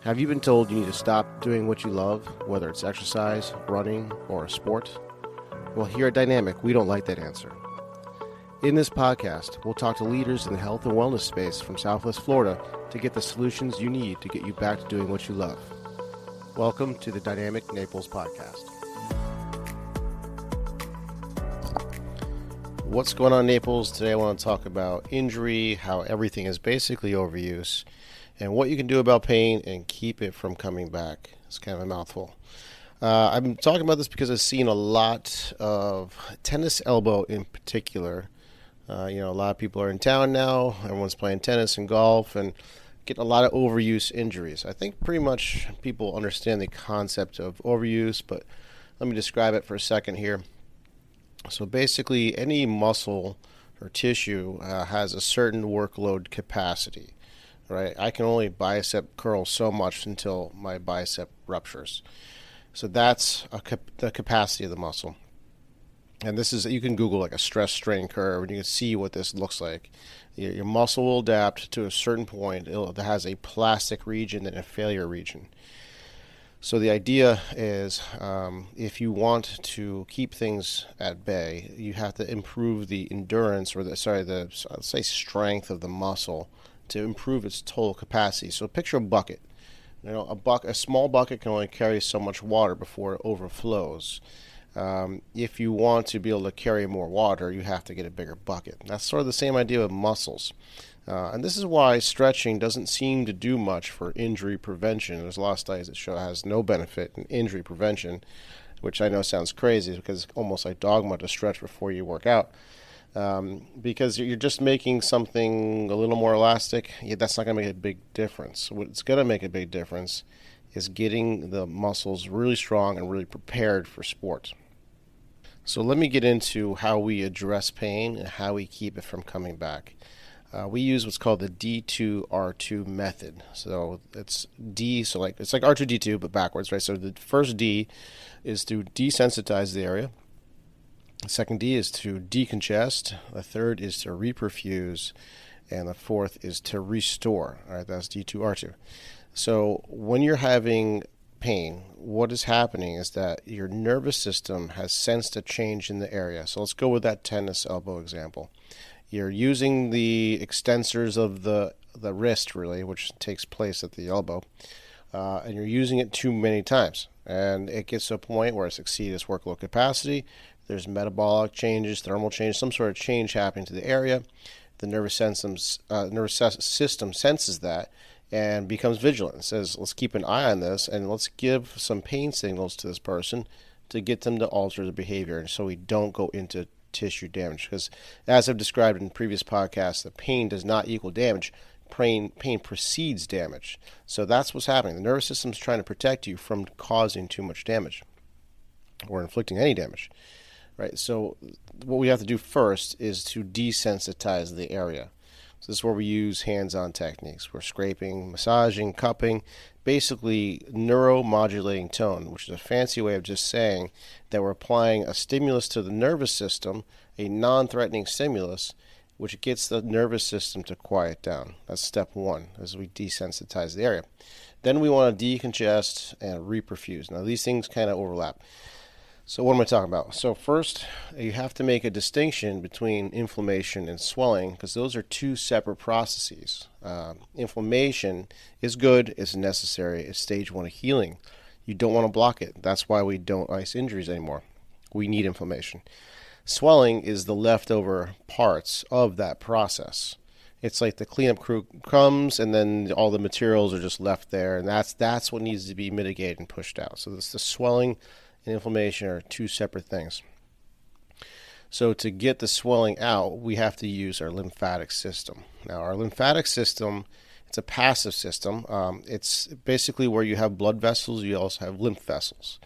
Have you been told you need to stop doing what you love, whether it's exercise, running, or a sport? Well, here at Dynamic, we don't like that answer. In this podcast, we'll talk to leaders in the health and wellness space from Southwest Florida to get the solutions you need to get you back to doing what you love. Welcome to the Dynamic Naples Podcast. What's going on, Naples? Today I want to talk about injury, how everything is basically overuse, and what you can do about pain and keep it from coming back. It's kind of a mouthful. I'm talking about this because I've seen a lot of tennis elbow in particular. A lot of people are in town now. Everyone's playing tennis and golf and getting a lot of overuse injuries. I think pretty much people understand the concept of overuse, but let me describe it for a second here. So basically, any muscle or tissue has a certain workload capacity, right? I can only bicep curl so much until my bicep ruptures. So that's the capacity of the muscle. And this is, you can Google like a stress strain curve and you can see what this looks like. Your muscle will adapt to a certain point. It has a plastic region and a failure region. So the idea is if you want to keep things at bay, you have to improve the endurance or let's say strength of the muscle to improve its total capacity. So picture a bucket. A small bucket can only carry so much water before it overflows. If you want to be able to carry more water, you have to get a bigger bucket. That's sort of the same idea with muscles. And this is why stretching doesn't seem to do much for injury prevention. There's a lot of studies that show it has no benefit in injury prevention, which I know sounds crazy because it's almost like dogma to stretch before you work out. Because you're just making something a little more elastic. That's not going to make a big difference. What's going to make a big difference is getting the muscles really strong and really prepared for sport. So let me get into how we address pain and how we keep it from coming back. We use what's called the D2R2 method. So it's it's like R2D2 but backwards, right? So the first D is to desensitize the area. The second D is to decongest. The third is to reperfuse. And the fourth is to restore. All right, that's D2R2. So when you're having pain, what is happening is that your nervous system has sensed a change in the area. So let's go with that tennis elbow example. You're using the extensors of the wrist, really, which takes place at the elbow, and you're using it too many times. And it gets to a point where it's exceeded its workload capacity. There's metabolic changes, thermal changes, some sort of change happening to the area. The nervous system senses that and becomes vigilant. It says, let's keep an eye on this and let's give some pain signals to this person to get them to alter the behavior and so we don't go into tissue damage. Because as I've described in previous podcasts, the pain does not equal damage. Pain precedes damage. So that's what's happening. The nervous system is trying to protect you from causing too much damage or inflicting any damage. Right. So what we have to do first is to desensitize the area. So this is where we use hands-on techniques. We're scraping, massaging, cupping, basically neuromodulating tone, which is a fancy way of just saying that we're applying a stimulus to the nervous system, a non-threatening stimulus, which gets the nervous system to quiet down. That's step one, as we desensitize the area. Then we want to decongest and reperfuse. Now these things kind of overlap. So what am I talking about? So first, you have to make a distinction between inflammation and swelling because those are two separate processes. Inflammation is good, it's necessary, it's stage one of healing. You don't want to block it. That's why we don't ice injuries anymore. We need inflammation. Swelling is the leftover parts of that process. It's like the cleanup crew comes and then all the materials are just left there, and that's what needs to be mitigated and pushed out. So the swelling and inflammation are two separate things. So to get the swelling out, we have to use our lymphatic system. Now, our lymphatic system, it's a passive system. It's basically where you have blood vessels, you also have lymph vessels.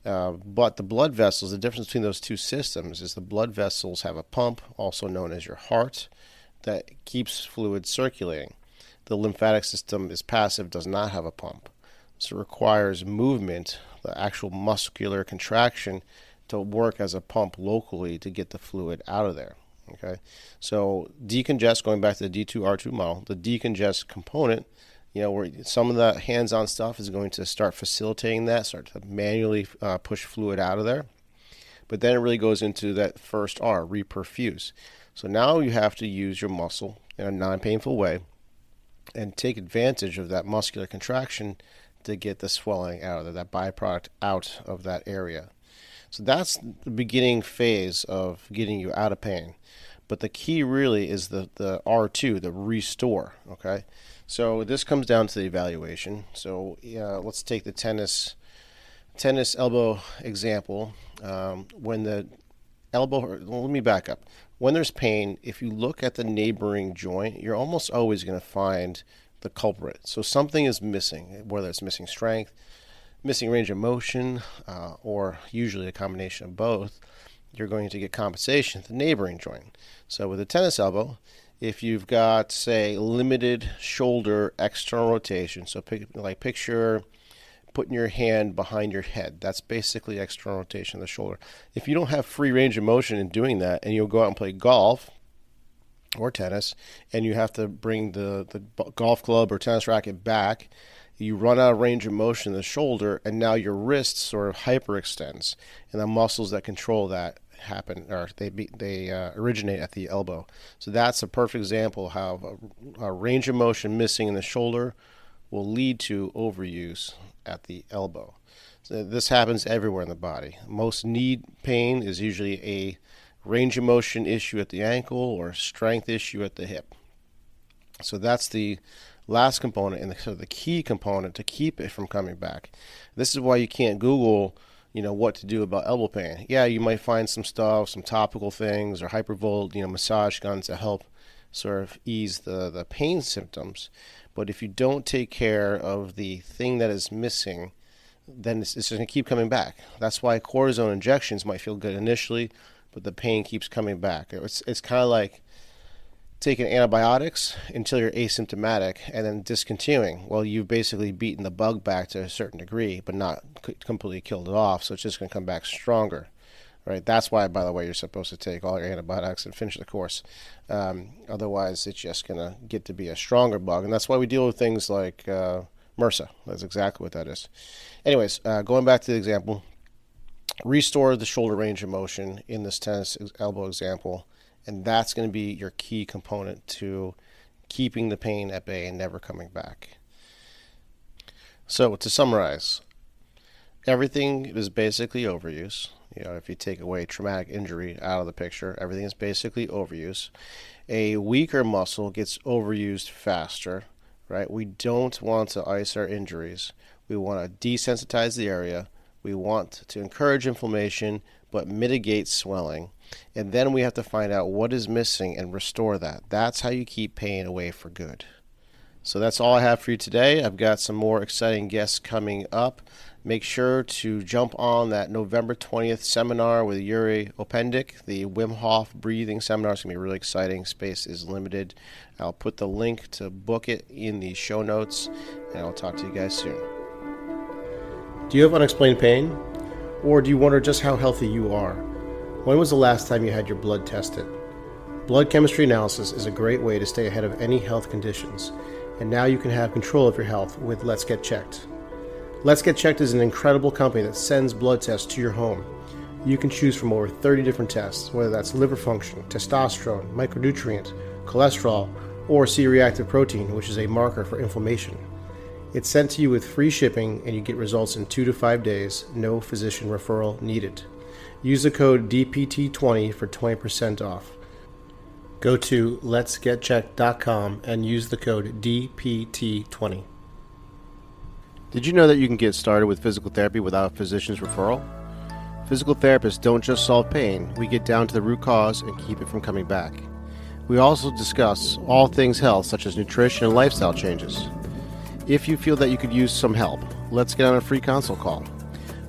But the blood vessels, the difference between those two systems is the blood vessels have a pump, also known as your heart, that keeps fluid circulating. The lymphatic system is passive, does not have a pump. So it requires movement, the actual muscular contraction, to work as a pump locally to get the fluid out of there. Okay, so decongest, going back to the D2R2 model, the decongest component where some of the hands-on stuff is going to start facilitating that, start to manually push fluid out of there. But then it really goes into that first R, reperfuse. So now you have to use your muscle in a non-painful way and take advantage of that muscular contraction to get the swelling out of there, that byproduct out of that area. So that's the beginning phase of getting you out of pain. But the key really is the R2, the restore, okay? So this comes down to the evaluation. So let's take the tennis elbow example. When the elbow, let me back up. When there's pain, if you look at the neighboring joint, you're almost always going to find the culprit. So something is missing, whether it's missing strength, missing range of motion, or usually a combination of both. You're going to get compensation at the neighboring joint. So with a tennis elbow, if you've got, say, limited shoulder external rotation, so picture putting your hand behind your head. That's basically external rotation of the shoulder. If you don't have free range of motion in doing that, and you'll go out and play golf or tennis, and you have to bring the golf club or tennis racket back, you run out of range of motion in the shoulder, and now your wrist sort of hyperextends, and the muscles that control that they originate at the elbow. So that's a perfect example of how a range of motion missing in the shoulder will lead to overuse at the elbow. So this happens everywhere in the body. Most knee pain is usually a range of motion issue at the ankle or strength issue at the hip. So that's the last component and the key component to keep it from coming back. This is why you can't Google, what to do about elbow pain. Yeah, you might find some stuff, some topical things or hypervolt, massage guns to help sort of ease the pain symptoms. But if you don't take care of the thing that is missing, then it's going to keep coming back. That's why cortisone injections might feel good initially, but the pain keeps coming back. It's kind of like taking antibiotics until you're asymptomatic and then discontinuing. Well, you've basically beaten the bug back to a certain degree, but not completely killed it off, so it's just going to come back stronger. Right? That's why, by the way, you're supposed to take all your antibiotics and finish the course. Otherwise, it's just going to get to be a stronger bug. And that's why we deal with things like MRSA. That's exactly what that is. Anyways, going back to the example, restore the shoulder range of motion in this tennis elbow example. And that's going to be your key component to keeping the pain at bay and never coming back. So to summarize, everything is basically overuse. If you take away traumatic injury out of the picture, everything is basically overuse. A weaker muscle gets overused faster, right? We don't want to ice our injuries. We want to desensitize the area. We want to encourage inflammation, but mitigate swelling. And then we have to find out what is missing and restore that. That's how you keep pain away for good. So that's all I have for you today. I've got some more exciting guests coming up. Make sure to jump on that November 20th seminar with Yuri Opendik, the Wim Hof breathing seminar. It's going to be really exciting. Space is limited. I'll put the link to book it in the show notes, and I'll talk to you guys soon. Do you have unexplained pain? Or do you wonder just how healthy you are? When was the last time you had your blood tested? Blood chemistry analysis is a great way to stay ahead of any health conditions, and now you can have control of your health with Let's Get Checked. Let's Get Checked is an incredible company that sends blood tests to your home. You can choose from over 30 different tests, whether that's liver function, testosterone, micronutrient, cholesterol, or C-reactive protein, which is a marker for inflammation. It's sent to you with free shipping, and you get results in 2 to 5 days, no physician referral needed. Use the code DPT20 for 20% off. Go to letsgetchecked.com and use the code DPT20. Did you know that you can get started with physical therapy without a physician's referral? Physical therapists don't just solve pain, we get down to the root cause and keep it from coming back. We also discuss all things health, such as nutrition and lifestyle changes. If you feel that you could use some help, let's get on a free consult call.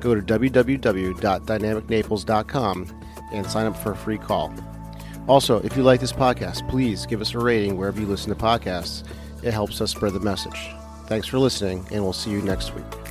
Go to www.dynamicnaples.com and sign up for a free call. Also, if you like this podcast, please give us a rating wherever you listen to podcasts. It helps us spread the message. Thanks for listening, and we'll see you next week.